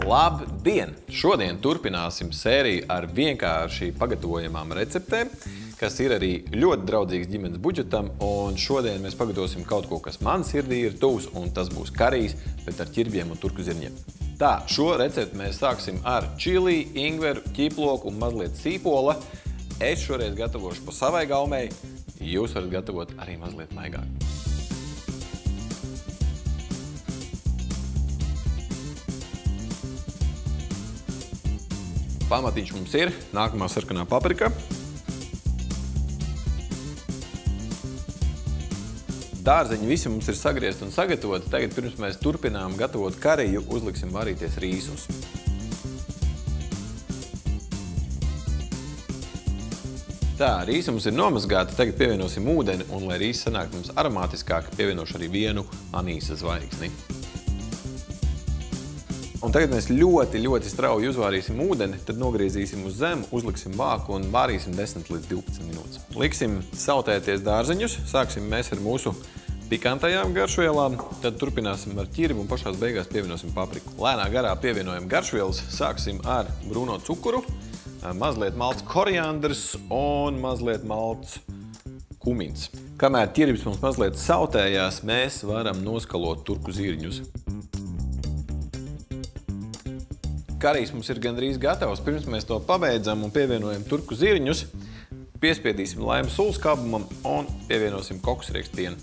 Labdien! Šodien turpināsim sēriju ar vienkārši pagatavojamām receptēm, kas ir arī ļoti draudzīgs ģimenes budžetam, un šodien mēs pagatavosim kaut ko, kas man sirdī ir tuvs, un tas būs karijs, bet ar ķirbjiem un turku zirņiem. Tā, šo recepti mēs sāksim ar čili, ingveru, ķiploku un mazliet sīpola. Es šoreiz gatavošu pa savai gaumei, jūs varat gatavot arī mazliet maigāk. Pamatiņš mums ir, nākamā sarkanā paprika. Dārzeņi visi mums ir sagriezti un sagatavoti. Tagad pirms mēs turpinām gatavot kariju, uzliksim varīties rīsus. Tā, rīsi mums ir nomazgāti, tagad pievienosim ūdeni, un lai rīsi sanāk mums aromātiskāk, pievienošu arī vienu anīsa zvaigzni. Un tagad mēs ļoti strauji uzvārīsim ūdeni, tad nogriezīsim uz zemu, uzliksim vāku un vārīsim 10 līdz 12 minūtes. Liksim sautēties dārzeņus, sāksim mēs ar mūsu pikantajām garšvielām, tad turpināsim ar ķirbi un pašās beigās pievienosim papriku. Lēnā garā pievienojam garšvielas, sāksim ar brūno cukuru, mazliet malts koriandrs un mazliet malts kumins. Kamēr ķirbis mums mazliet sautējās, mēs varam noskalot turku zirņus. Karijs mums ir gandrīz gatavs. Pirms mēs to pabeidzam un pievienojam turku zirņus, piespiedīsim laimu sulu skābumam un pievienosim kokosriekstu pienu.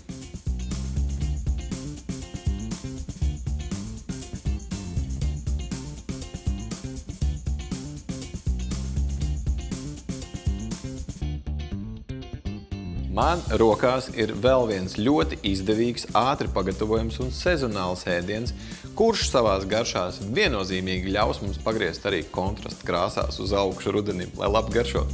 Man rokās ir vēl viens ļoti izdevīgs, ātri pagatavojams un sezonāls ēdiens, kurš savās garšās viennozīmīgi ļaus mums pagriezt arī kontrastu krāsās uz augšu rudenim, lai labi garšo.